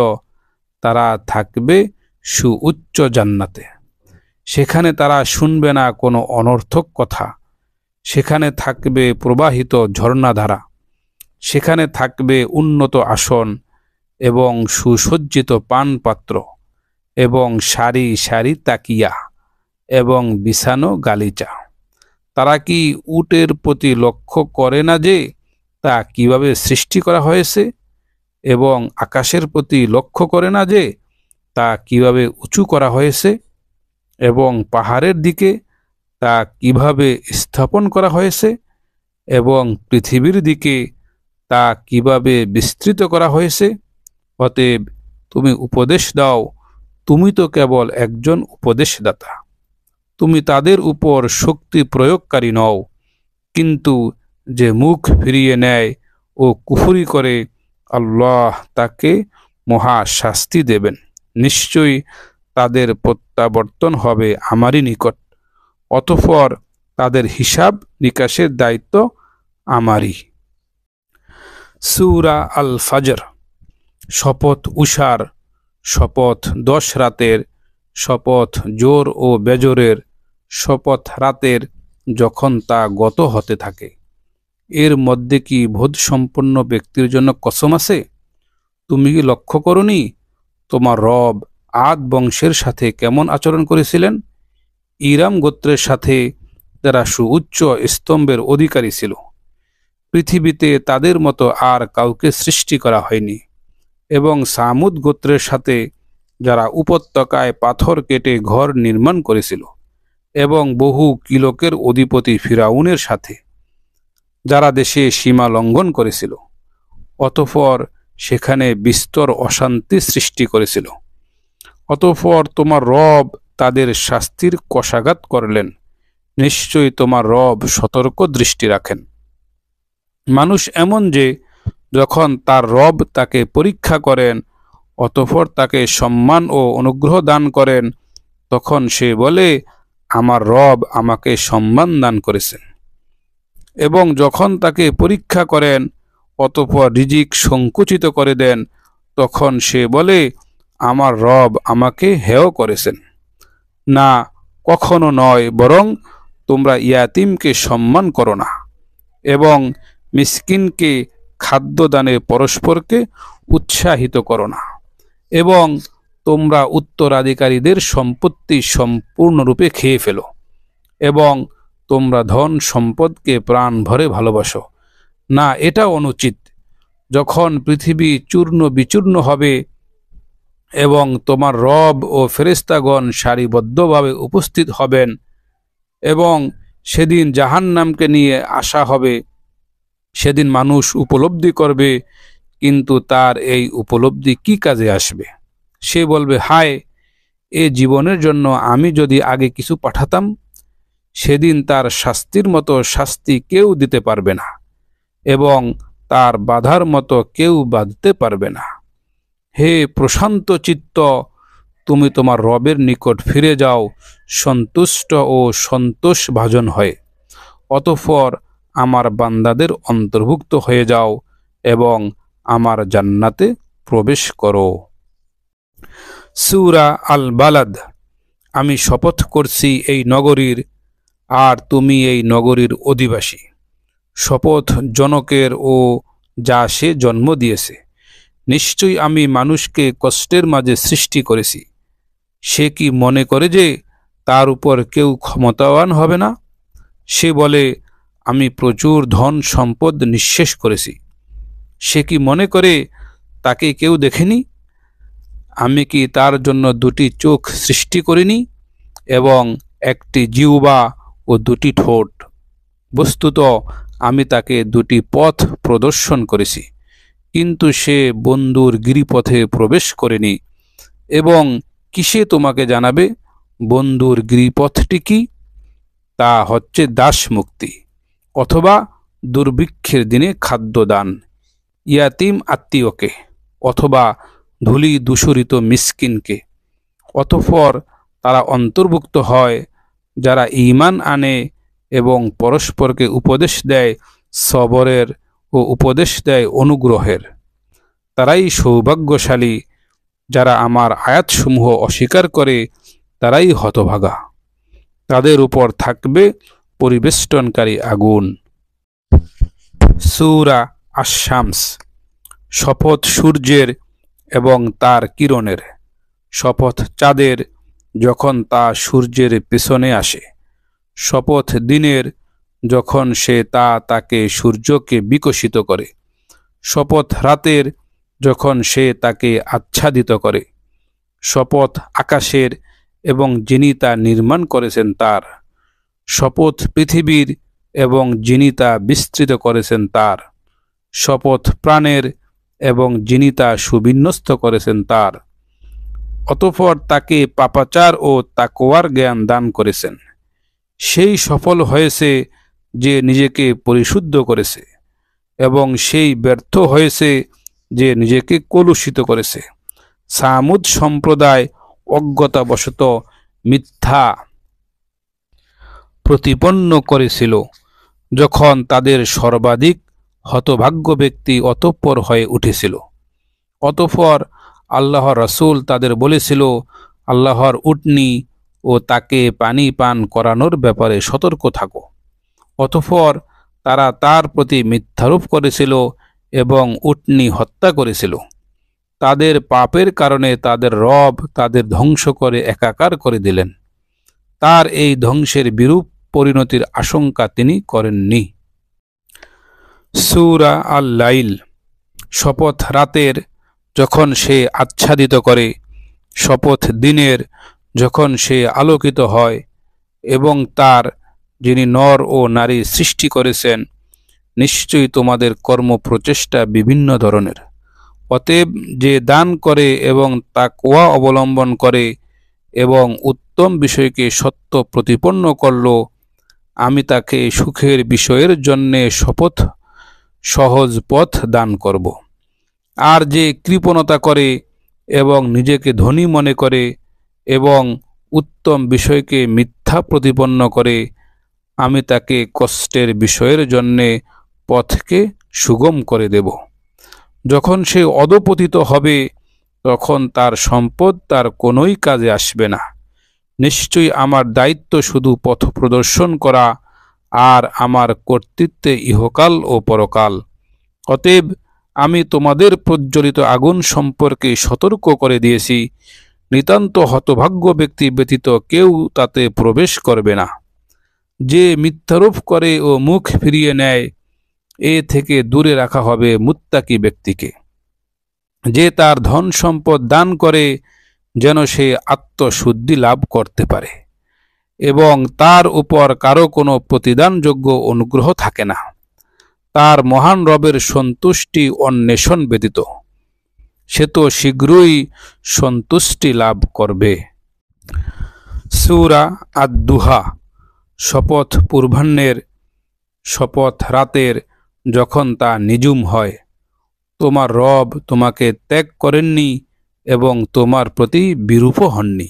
তারা থাকবে সুউচ্চ জান্নাতে। সেখানে তারা শুনবে না কোনো অনর্থক কথা। সেখানে থাকবে প্রবাহিত ঝর্ণাধারা। সেখানে থাকবে উন্নত আসন এবং সুসজ্জিত পানপাত্র এবং সারি সারি তাকিয়া এবং বিছানো গালিচা। তারা কি উটের প্রতি লক্ষ্য করে না যে তা কিভাবে সৃষ্টি করা হয়েছে, এবং আকাশের প্রতি লক্ষ্য করে না যে তা কিভাবে উঁচু করা হয়েছে, এবং পাহাড়ের দিকে তা কিভাবে স্থাপন করা হয়েছে, এবং পৃথিবীর দিকে তা কিভাবে বিস্তৃত করা হয়েছে? অতএব তুমি উপদেশ দাও, তুমি তো কেবল একজন উপদেশদাতা। তুমি তাদের উপর শক্তি প্রয়োগকারী নও, কিন্তু যে মুখ ফিরিয়ে নেয় ও কুফরি করে, আল্লাহ তাকে মহা শাস্তি দেবেন। নিশ্চয়ই তাদের প্রত্যাবর্তন হবে আমারই নিকট, অতঃপর তাদের হিসাব নিকাশের দায়িত্ব আমারই। সূরা আল ফাজর। শপথ উষার, শপথ 10 রাতের, শপথ জোর ও বেজোরের, শপথ রাতের যখন তা গত হতে থাকে, এর মধ্যে কি বোধ সম্পন্ন ব্যক্তির জন্য কসম আছে? তুমি কি লক্ষ্য করনি তোমার রব আদ বংশের সাথে কেমন আচরণ করেছিলেন? ইরাম গোত্রের সাথে যারা সুউচ্চ স্তম্ভের অধিকারী ছিল। পৃথিবীতে তাদের মতো আর কাউকে সৃষ্টি করা হয়নি। এবং সামুদ গোত্রের সাথে যারা উপত্যকায় পাথর কেটে ঘর নির্মাণ করেছিল। এবং বহু কিলকের অধিপতি ফিরাউনের সাথে যারা দেশে সীমা লঙ্ঘন করেছিল, অতঃপর সেখানে বিস্তর অশান্তি সৃষ্টি করেছিল। অতঃপর তোমার রব তাদের শাস্তির কষাঘাত করলেন। নিশ্চয়ই তোমার রব সতর্ক দৃষ্টি রাখেন। মানুষ এমন যে যখন তার রব তাকে পরীক্ষা করেন, অতঃপর তাকে সম্মান ও অনুগ্রহ দান করেন, তখন সে বলে, আমার রব আমাকে সম্মান দান করেছেন। এবং যখন তাকে পরীক্ষা করেন, অতঃপর রিজিক সংকুচিত করে দেন, তখন সে বলে, আমার রব আমাকে হেয় করেছেন। না, কখনো নয়, বরং তোমরা ইয়াতিমকে সম্মান করো না এবং মিসকিনকে খাদ্যদানে পরস্পরকে উৎসাহিত করো না, এবং তোমরা উত্তরাধিকারীদের সম্পত্তি সম্পূর্ণরূপে খেয়ে ফেলো, এবং তোমরা ধন সম্পদকে প্রাণ ভরে ভালোবাসো। না, এটা অনুচিত। যখন পৃথিবী চূর্ণ বিচূর্ণ হবে এবং তোমার রব ও ফেরেশতাগণ সারিবদ্ধভাবে উপস্থিত হবেন এবং সেদিন জাহান্নামকে নিয়ে আসা হবে, সেদিন মানুষ উপলব্ধি করবে, কিন্তু তার এই উপলব্ধি কি কাজে আসবে? সে বলবে, হায়, এ জীবনের জন্য আমি যদি আগে কিছু পাঠাতাম। সেদিন তার শাস্তির মতো শাস্তি কেউ দিতে পারবে না এবং তার বাধার মতো কেউ বাঁধতে পারবে না। হে প্রশান্ত চিত্ত, তুমি তোমার রবের নিকট ফিরে যাও সন্তুষ্ট ও সন্তোষভাজন হয়ে। অতঃপর আমার বান্দাদের অন্তর্ভুক্ত হয়ে যাও এবং আমার জান্নাতে প্রবেশ করো। সূরা আল বালাদ। আমি শপথ করছি এই নগরীর, আর তুমি এই নগরীর অধিবাসী। শপথ জনকের ও যা সে জন্ম দিয়েছে। নিশ্চয়ই আমি মানুষকে কষ্টের মাঝে সৃষ্টি করেছি। সে কি মনে করে যে তার উপর কেউ ক্ষমতাবান হবে না? সে বলে, আমি প্রচুর ধন সম্পদ নিঃশেষ করেছি। সে কি মনে করে তাকে কেউ দেখেনি? আমি কি তার জন্য দুটি চোখ সৃষ্টি করিনি এবং একটি জিহ্বা ও দুটি ঠোঁট? বস্তুত আমি তাকে দুটি পথ প্রদর্শন করেছি, কিন্তু সে বন্ধুর গিরিপথে প্রবেশ করেনি। এবং কিসে তোমাকে জানাবে বন্ধুর গিরিপথটি কি? তা হচ্ছে দাস মুক্তি, অথবা দুর্ভিক্ষের দিনে খাদ্যদান, ইয়াতিম আত্মীয়কে, অথবা ধূলি দূষরিত মিসকিনকে। অতঃপর তারা অন্তর্ভুক্ত হয় যারা ঈমান আনে এবং পরস্পরকে উপদেশ দেয় সবরের ও উপদেশ দেয় অনুগ্রহের। তারাই সৌভাগ্যশালী। যারা আমার আয়াতসমূহ অস্বীকার করে তারাই হতভাগা। তাদের উপর থাকবে পরিবেষ্টনকারী আগুন। সূরা আশ-শামস। শপথ সূর্যের এবং তার কিরণের, শপথ চাঁদের যখন তা সূর্যের পেছনে আসে, শপথ দিনের যখন সে তাকে সূর্যকে বিকশিত করে, শপথ রাতের যখন সে তাকে আচ্ছাদিত করে, শপথ আকাশের এবং যিনি তা নির্মাণ করেছেন তার, শপথ পৃথিবীর এবং যিনি তা বিস্তৃত করেছেন তার, শপথ প্রাণের এবং যিনি তা সুবিন্যস্ত করেছেন তার। অতঃপর তাকে পাপাচার ও তাকওয়ার জ্ঞান দান করেছেন। সেই সফল হয়েছে যে নিজেকে পরিশুদ্ধ করেছে, এবং সেই ব্যর্থ হয়েছে যে নিজেকে কলুষিত করেছে। সামুদ সম্প্রদায় অজ্ঞতাবশত মিথ্যা প্রতিপন্ন করেছিল যখন তাদের সর্বাধিক হতভাগ্য ব্যক্তি অতঃপর হয়ে উঠেছিল। অতঃপর আল্লাহর রাসূল তাদের বলেছিল, আল্লাহর উটনি ও তাকে পানি পান করানোর ব্যাপারে সতর্ক থাকো। অতঃপর তারা তার প্রতি মিথ্যারোপ করেছিল এবং উটনী হত্যা করেছিল। তাদের পাপের কারণে তাদের রব তাদের ধ্বংস করে একাকার করে দিলেন। তার এই ধ্বংসের বিরূপ পরিণতির আশঙ্কা তিনি করেননি। সূরা আল-লাইল। শপথ রাতের যখন সে আচ্ছাদিত করে, শপথ দিনের যখন সে আলোকিত হয়, এবং তার যিনি নর ও নারী সৃষ্টি করেছেন। নিশ্চয়ই তোমাদের কর্মপ্রচেষ্টা বিভিন্ন ধরনের। অতএব যে দান করে এবং তাকওয়া অবলম্বন করে এবং উত্তম বিষয়কে সত্য প্রতিপন্ন করল, আমি তাকে সুখের বিষয়ের জন্যে শপথ সহজ পথ দান করব। আর যে কৃপণতা করে এবং নিজেকে ধনী মনে করে এবং উত্তম বিষয়কে মিথ্যা প্রতিপন্ন করে, আমি তাকে কষ্টের বিষয়ের জন্যে পথকে সুগম করে দেব। যখন সে অধঃপতিত হবে, তখন তার সম্পদ তার কোনোই কাজে আসবে না। নিশ্চয়ই আমার দায়িত্ব শুধু পথ প্রদর্শন করা, আর আমার কর্তৃত্বে ইহকাল ও পরকাল। অতএব আমি তোমাদের প্রজ্বলিত আগুন সম্পর্কে সতর্ক করে দিয়েছি। নিতান্ত হতভাগ্য ব্যক্তি ব্যতীত কেউ তাতে প্রবেশ করবে না। যে মিথ্যারোপ করে ও মুখ ফিরিয়ে নেয়, এ থেকে দূরে রাখা হবে মুত্তাকি ব্যক্তিকে। যে তার ধন সম্পদ দান করে যেন সে আত্মশুদ্ধি লাভ করতে পারে, এবং তার উপর কারো কোনো প্রতিদানযোগ্য অনুগ্রহ থাকে না, তার মহান রবের সন্তুষ্টি অন্বেষণ ব্যতীত। সে তো শীঘ্রই সন্তুষ্টি লাভ করবে। সূরা আদ-দুহা। শপথ পূর্বাহ্নের, শপথ রাতের যখন তা নিঝুম হয়। তোমার রব তোমাকে ত্যাগ করেননি এবং তোমার প্রতি বিরূপও হননি।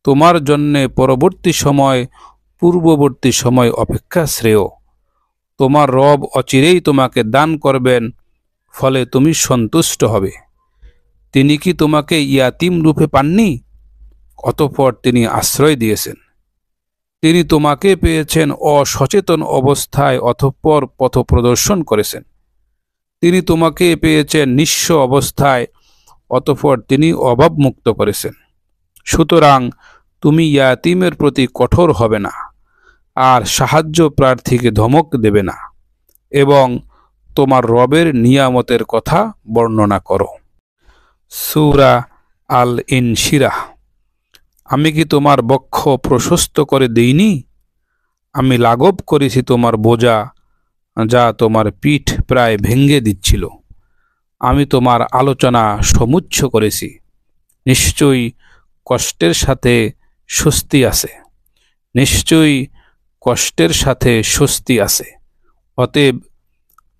তোমার জন্যে পরবর্তী সময় পূর্ববর্তী সময় অপেক্ষা শ্রেয়। তোমার রব অচিরেই তোমাকে দান করবেন, ফলে তুমি সন্তুষ্ট হবে। তিনি কি তোমাকে ইয়াতিম রূপে পাননি? অতঃপর তিনি আশ্রয় দিয়েছেন। তিনি তোমাকে পেয়েছেন অসচেতন অবস্থায়, অতঃপর পথ প্রদর্শন করেছেন। তিনি তোমাকে পেয়েছেন নিঃস্ব অবস্থায়, অতঃপর তিনি অভাবমুক্ত করেছেন। সুতরাং তুমি ইয়াতিমের প্রতি কঠোর হবে না, আর সাহায্য প্রার্থীকে ধমক দেবে না, এবং তোমার রবের নিয়ামতের কথা বর্ণনা করো। সূরা আল-ইনশিরাহ। আমি কি তোমার বক্ষ প্রশস্ত করে দিইনি? আমি লাঘব করেছি তোমার বোঝা, যা তোমার পিঠ প্রায় ভেঙে দিচ্ছিল। আমি তোমার আলোচনা সমুচ্চ করেছি। নিশ্চয়ই কষ্টের সাথে স্বস্তি আছে, নিশ্চয়ই কষ্টের সাথে স্বস্তি আছে। অতএব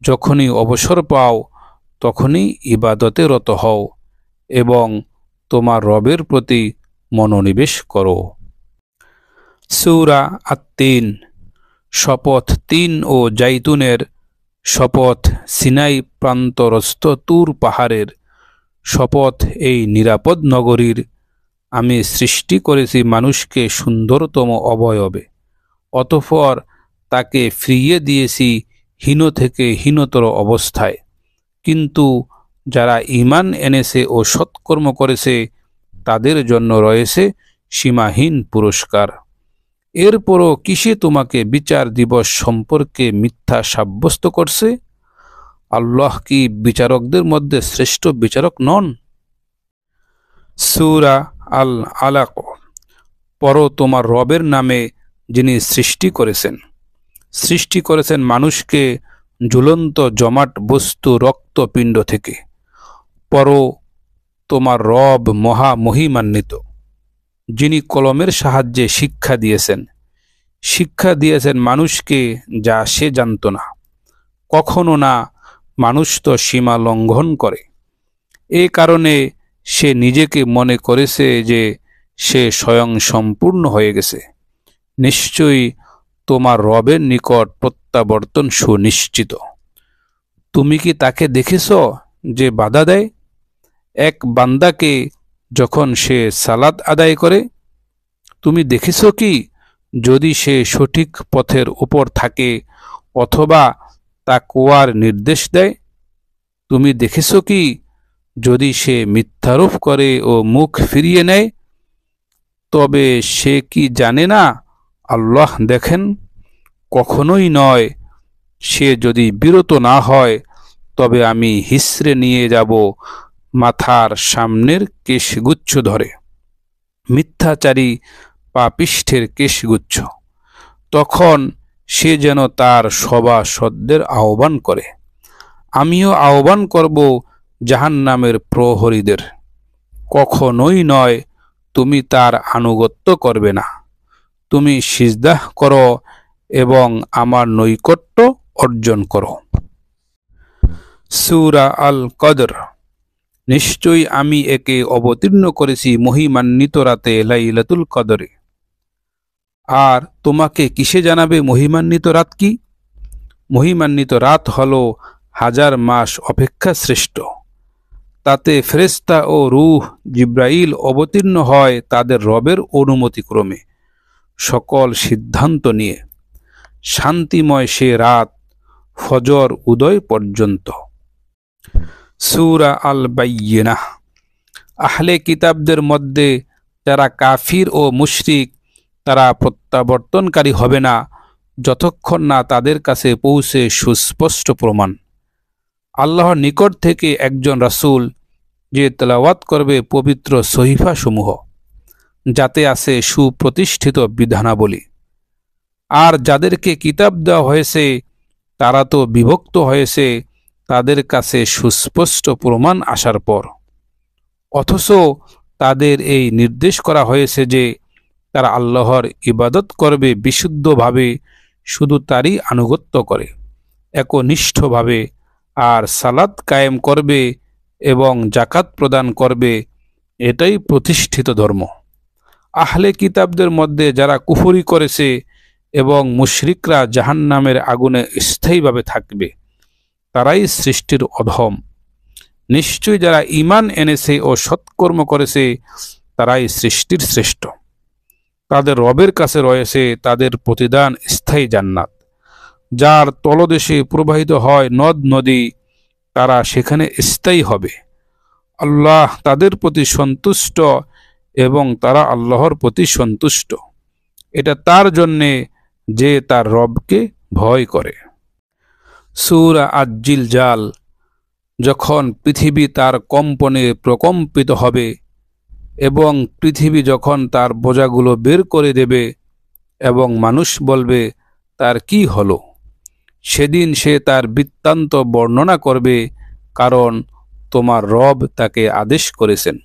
যখনই অবসর পাও, তখনই ইবাদতে রত হও এবং তোমার রবের প্রতি মনোনিবেশ করো। সূরা আত-তিন। শপথ তিন ও জাইতুনের, শপথ সিনাই প্রান্তরস্থ তুর পাহাড়ের, শপথ এই নিরাপদ নগরীর। আমি সৃষ্টি করেছি মানুষকে সুন্দরতম অবয়বে, অতঃপর তাকে ফিরিয়ে দিয়েছি হীন থেকে হীনতর অবস্থায়। কিন্তু যারা ঈমান এনেছে ও সৎকর্ম করেছে, তাদের জন্য রয়েছে সীমাহীন পুরস্কার। এরপরও কিসে তোমাকে বিচার দিবস সম্পর্কে মিথ্যা সাব্যস্ত করছে? আল্লাহ কি বিচারকদের মধ্যে শ্রেষ্ঠ বিচারক নন? সূরা আল-আলাক। পড়ো তোমার রবের নামে, যিনি সৃষ্টি করেছেন মানুষকে ঝুলন্ত জমাট বস্তু রক্তপিণ্ড থেকে। পড়ো তোমার রব মহা মহিমান্বিত, যিনি কলমের সাহায্যে শিক্ষা দিয়েছেন মানুষকে যা সে জানত না। কখনো না, মানুষ তো সীমা লঙ্ঘন করে। এ কারণে সে নিজেকে মনে করেছে যে সে স্বয়ং সম্পূর্ণ হয়ে গেছে। নিশ্চয়ই তোমার রবের নিকট প্রত্যাবর্তন সুনিশ্চিত। তুমি কি তাকে দেখেছ যে বাধা দেয় এক বান্দাকে যখন সে সালাত আদায় করে? তুমি দেখেছ কি, যদি সে সঠিক পথের উপর থাকে অথবা তাকওয়ার নির্দেশ দেয়? তুমি দেখেছ কি, যদি সে মিথ্যারোপ করে ও মুখ ফিরিয়ে নেয়, তবে সে কি জানে না আল্লাহ দেখেন? কখনোই নয়। সে যদি বিরত না হয়, তবে আমি হিসড়ে নিয়ে যাব মাথার সামনের কেশগুচ্ছ ধরে, মিথ্যাচারী পাপিষ্ঠের কেশগুচ্ছ। তখন সে যেন তার সভাসদদের আহ্বান করে, আমিও আহ্বান করব জাহান্নামের প্রহরীদের। কখনোই নয়, তুমি তার আনুগত্য করবে না। তুমি সিজদাহ করো এবং আমার নৈকট্য অর্জন করো। সূরা আল কদর। নিশ্চয়ই আমি একে অবতীর্ণ করেছি মহিমান্বিত রাতে লাইলাতুল কদরে। আর তোমাকে কিসে জানাবে মহিমান্বিত রাত কি? মহিমান্বিত রাত হল 1000 মাস অপেক্ষা শ্রেষ্ঠ। তাতে ফেরেশতা ও রূহ জিব্রাইল অবতীর্ণ হয় তাদের রবের অনুমতিক্রমে, সকল সিদ্ধান্ত নিয়ে। শান্তিময় সে রাত ফজর উদয় পর্যন্ত। সূরা আল বাইয়িনাহ। আহলে কিতাবদের মধ্যে যারা কাফির ও মুশরিক, তারা প্রত্যাবর্তনকারী হবে না যতক্ষণ না তাদের কাছে পৌঁছে সুস্পষ্ট প্রমাণ। আল্লাহর নিকট থেকে একজন রাসূল, যে তেলাওয়াত করবে পবিত্র সহিফাসমূহ, যাতে আছে সুপ্রতিষ্ঠিত বিধানাবলী। আর যাদেরকে কিতাব দেওয়া হয়েছে তারা তো বিভক্ত হয়েছে তাদের কাছে সুস্পষ্ট প্রমাণ আসার পর। অথচ তাদের এই নির্দেশ করা হয়েছে যে তারা আল্লাহর ইবাদত করবে বিশুদ্ধভাবে, শুধু তারই আনুগত্য করে একনিষ্ঠভাবে, আর সালাত কায়েম করবে এবং জাকাত প্রদান করবে। এটাই প্রতিষ্ঠিত ধর্ম। আহলে কিতাবদের মধ্যে যারা কুফরি করেছে এবং মুশরিকরা জাহান্নামের আগুনে স্থায়ীভাবে থাকবে, তারাই সৃষ্টির অধম। নিশ্চয়ই যারা ঈমান এনেছে ও সৎকর্ম করেছে তারাই সৃষ্টির শ্রেষ্ঠ। তাদের রবের কাছে রয়েছে তাদের প্রতিদান স্থায়ী জান্নাত, যার তলদেশে প্রবাহিত হয় নদ নদী, তারা সেখানে স্থায়ী হবে। আল্লাহ তাদের প্রতি সন্তুষ্ট এবং তারা আল্লাহর প্রতি সন্তুষ্ট। এটা তার জন্যে যে তার রবকে ভয় করে। সূরা আজ-জিলজাল। যখন পৃথিবী তার কম্পনে প্রকম্পিত হবে এবং পৃথিবী যখন তার বোঝাগুলো বের করে দেবে এবং মানুষ বলবে, তার কি হলো? সেদিন সে তার বৃত্তান্ত বর্ণনা করবে, কারণ তোমার রব তাকে আদেশ করেছেন।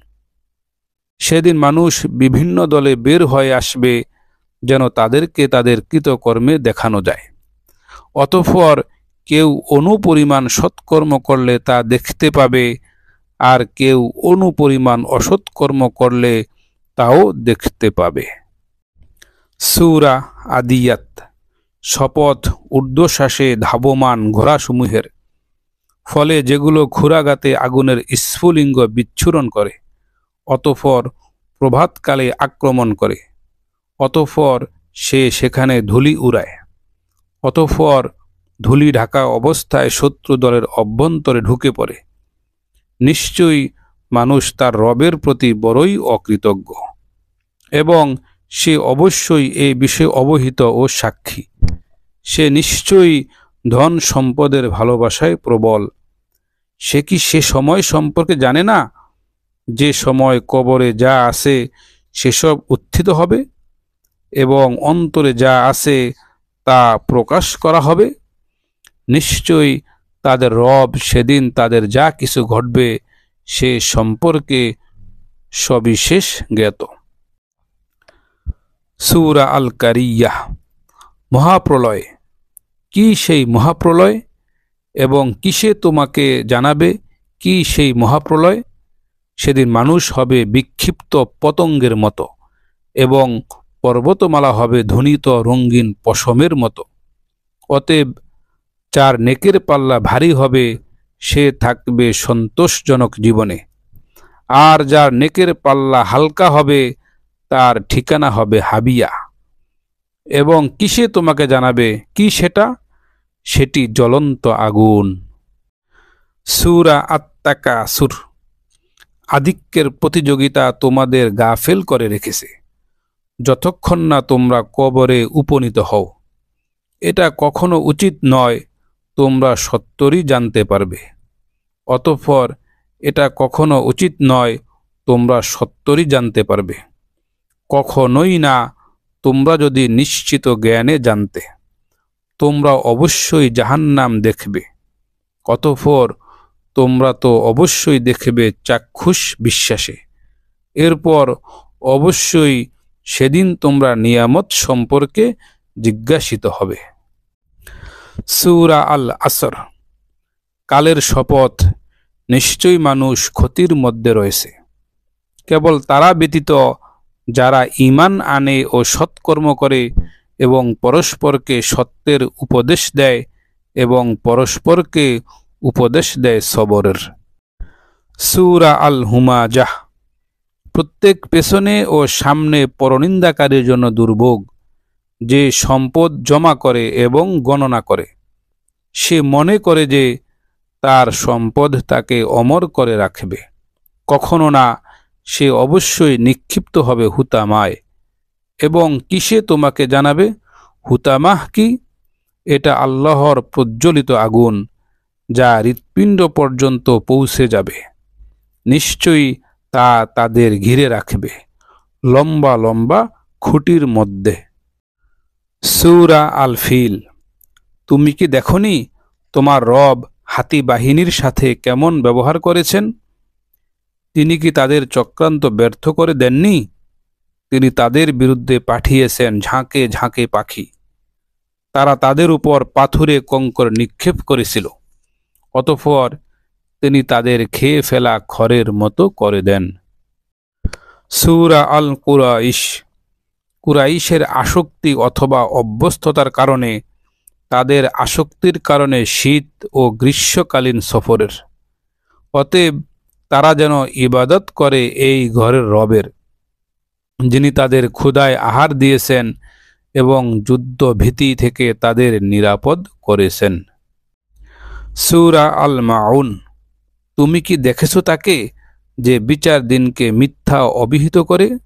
সেদিন মানুষ বিভিন্ন দলে বের হয়ে আসবে, যেন তাদেরকে তাদের কৃতকর্মে দেখানো যায়। অতঃপর কেউ অনুপরিমাণ সৎকর্ম করলে তা দেখতে পাবে, আর কেউ অনুপরিমাণ অসৎকর্ম করলে তাও দেখতে পাবে। সূরা আদিয়াত। শপথ ঊর্ধ্বশ্বাসে ধাবমান ঘোড়াসমূহের, ফলে যেগুলো ঘোড়াগাতে আগুনের স্ফুলিঙ্গ বিচ্ছুরণ করে, অতঃপর প্রভাতকালে আক্রমণ করে, অতঃপর সে সেখানে ধূলি উড়ায়, অতঃপর ধূলি ঢাকা অবস্থায় শত্রু দলের অভ্যন্তরে ঢুকে পড়ে। নিশ্চয়ই মানুষ তার রবের প্রতি বড়ই অকৃতজ্ঞ, এবং সে অবশ্যই এই বিষয়ে অবহিত ও সাক্ষী। সে নিশ্চয়ই ধন সম্পদের ভালোবাসায় প্রবল। সে কি সে সময় সম্পর্কে জানে না, যে সময় কবরে যা আছে সেসব উত্থিত হবে এবং অন্তরে যা আছে তা প্রকাশ করা হবে? নিশ্চয়ই তাদের রব সেদিন তাদের যা কিছু ঘটবে সে সম্পর্কে সবিশেষ জ্ঞাত। সূরা আল কারিয়াহ। মহাপ্রলয়। কি সেই মহাপ্রলয়? এবং কিসে তোমাকে জানাবে কি সেই মহাপ্রলয়? সেদিন মানুষ হবে বিক্ষিপ্ত পতঙ্গের মতো, এবং পর্বতমালা হবে ধ্বনিত রঙিন পশমের মতো। অতএব যার নেকের পাল্লা ভারী হবে সে থাকবে সন্তোষজনক জীবনে, আর যার নেকের পাল্লা হালকা হবে তার ঠিকানা হবে হাবিয়া। এবং কিসে তোমাকে জানাবে কি সেটা? সেটি জ্বলন্ত আগুন। সূরা আত-তাকাসুর। আধিক্যের প্রতিযোগিতা তোমাদের গাফেল করে রেখেছে যতক্ষণ না তোমরা কবরে উপনীত হও। এটা কখনো উচিত নয়, তোমরা সত্তরই জানতে পারবে। অতঃপর এটা কখনো উচিত নয়, তোমরা সত্তরই জানতে পারবে। কখনোই না, তোমরা যদি নিশ্চিত জ্ঞানে জানতে। তোমরা অবশ্যই জাহান্নাম দেখবে। অতঃপর তোমরা তো অবশ্যই দেখবে চাক্ষুষ বিশ্বাসে। এরপর অবশ্যই সেদিন তোমরা নিয়ামত সম্পর্কে জিজ্ঞাসিত হবে। সূরা আল আসর। কালের শপথ, নিশ্চয়ই মানুষ ক্ষতির মধ্যে রয়েছে। কেবল তারা ব্যতীত যারা ঈমান আনে ও সৎকর্ম করে এবং পরস্পরকে সত্যের উপদেশ দেয় এবং পরস্পরকে উপদেশ দেয় সবরের। সূরা আল হুমাজাহ। প্রত্যেক পেছনে ও সামনে পরনিন্দাকারীর জন্য দুর্ভোগ। যে সম্পদ জমা করে এবং গণনা করে, সে মনে করে যে তার সম্পদ তাকে অমর করে রাখবে। কখনো না, সে অবশ্যই নিক্ষিপ্ত হবে হুতামায়। এবং কিসে তোমাকে জানাবে? হুতামাহ কি? এটা আল্লাহর প্রজ্বলিত আগুন, যা হৃৎপিণ্ড পর্যন্ত পৌঁছে যাবে। নিশ্চয়ই তা তাদের ঘিরে রাখবে লম্বা লম্বা খুঁটির মধ্যে। সূরা আল ফিল। তুমি কি দেখনি তোমার রব হাতি বাহিনীর সাথে কেমন ব্যবহার করেছেন? তিনি কি তাদের চক্রান্ত ব্যর্থ করে দেননি? তিনি তাদের বিরুদ্ধে পাঠিয়েছেন ঝাঁকে ঝাঁকে পাখি। তারা তাদের উপর পাথুরে কঙ্কর নিক্ষেপ করেছিল। অতঃপর তিনি তাদের খেয়ে ফেলা খড়ের মতো করে দেন। সূরা আল কুরাইশ। কুরাইশের আসক্তি অথবা অভ্যস্ততার কারণে, তাদের আসক্তির কারণে শীত ও গ্রীষ্মকালীন সফরের। অতএব তারা যেন ইবাদত করে এই ঘরের রবের, যিনি তাদের ক্ষুধায় আহার দিয়েছেন এবং যুদ্ধ ভীতি থেকে তাদের নিরাপদ করেছেন। সূরা আল মাউন। তুমি কি দেখেছ তাকে, যে বিচার দিনকে মিথ্যা অভিহিত করে?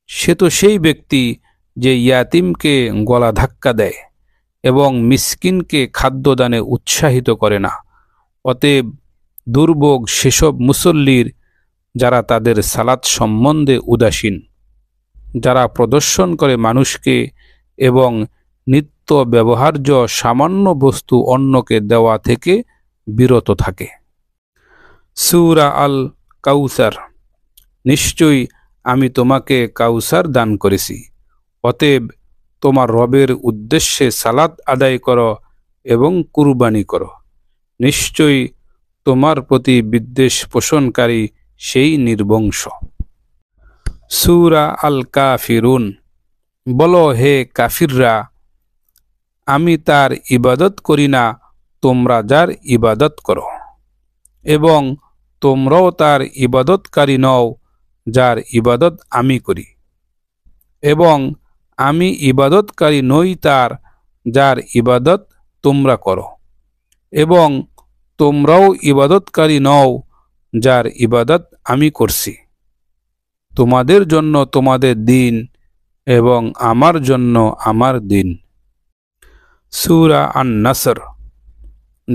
সে তো সেই ব্যক্তি যে ইয়াতিমকে গলা ধাক্কা দেয় এবং মিসকিনকে খাদ্যদানে উৎসাহিত করে না। অতএব দুর্ভোগ সেসব মুসল্লির যারা তাদের সালাত সম্বন্ধে উদাসীন, যারা প্রদর্শন করে মানুষকে এবং নিত্য ব্যবহার্য সামান্য বস্তু অন্যকে দেওয়া থেকে বিরত থাকে। সূরা আল কাউসার। নিশ্চয়ই আমি তোমাকে কাউসার দান করেছি। অতএব তোমার রবের উদ্দেশ্যে সালাত আদায় করো এবং কুরবানি করো। নিশ্চয়ই তোমার প্রতি বিদ্বেষ পোষণকারী সেই নির্বংশ। সূরা আল কাফিরুন। বলো, হে কাফিররা, আমি তার ইবাদত করি না, তোমরা যার ইবাদত করো, এবং তোমরাও তার ইবাদতকারী নও, যার ইবাদত আমি করি, এবং আমি ইবাদতকারী নই তার, যার ইবাদত তোমরা করো, এবং তোমরাও ইবাদতকারী নও, যার ইবাদত আমি করছি। তোমাদের জন্য তোমাদের দিন এবং আমার জন্য আমার দিন। সূরা আন-নাসর।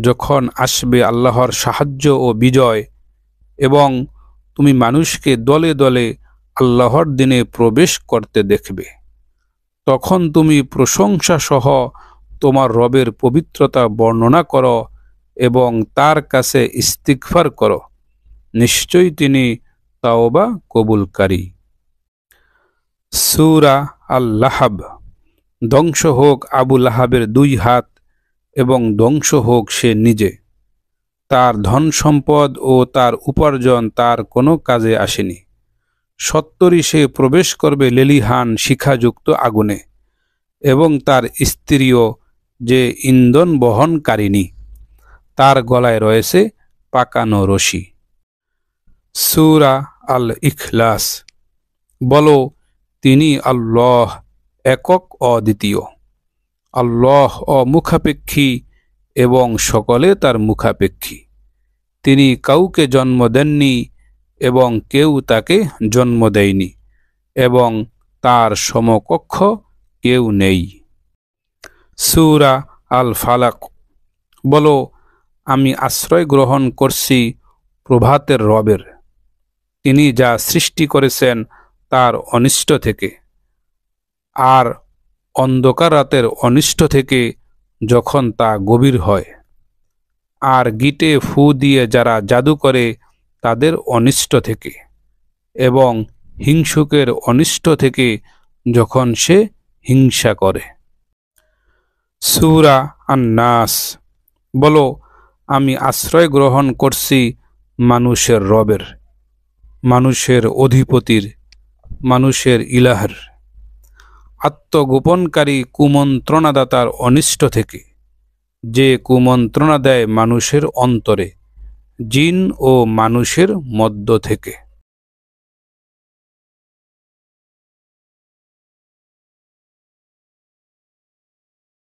যখন আসবে আল্লাহর সাহায্য ও বিজয় এবং তুমি মানুষকে দলে দলে আল্লাহর দিনে প্রবেশ করতে দেখবে, তখন তুমি প্রশংসা সহ তোমার রবের পবিত্রতা বর্ণনা করো এবং তার কাছে ইস্তিগফার করো। নিশ্চয়ই তিনি তাওবা কবুলকারী। সূরা আল-লাহাব। ধ্বংস হোক আবু লাহাবের 2 হাত এবং ধ্বংস হোক সে নিজে। তার ধন সম্পদ ও তার উপার্জন তার কোনো কাজে আসেনি। সত্তরই সে প্রবেশ করবে লেলিহান শিখাযুক্ত আগুনে, এবং তার স্ত্রীও যে ইন্ধন বহনকারিণী, তার গলায় রয়েছে পাকানো রশি। সূরা আল ইখলাস। বলো, তিনি আল্লাহ একক অদ্বিতীয়। আল্লাহ অমুখাপেক্ষী এবং সকলে তার মুখাপেক্ষী। তিনি কাউকে জন্ম দেননি এবং কেউ তাকে জন্ম দেয়নি, এবং তার সমকক্ষ কেউ নেই। সূরা আল ফালাক। বলো, আমি আশ্রয় গ্রহণ করছি প্রভাতের রবের। তিনি যা সৃষ্টি করেছেন তার অনিষ্ট থেকে, আর অন্ধকার রাতের অনিষ্ট থেকে যখন তা গভীর হয়, আর গিটে ফু দিয়ে যারা জাদু করে তাদের অনিষ্ট থেকে, এবং হিংসুকের অনিষ্ট থেকে যখন সে হিংসা করে। সূরা আন-নাস। বলো, আমি আশ্রয় গ্রহণ করছি মানুষের রবের, মানুষের অধিপতির, মানুষের ইলাহের, আত্মগোপনকারী কুমন্ত্রণাদাতার অনিষ্ট থেকে, যে কুমন্ত্রণা দেয় মানুষের অন্তরে, জিন ও মানুষের মধ্য থেকে।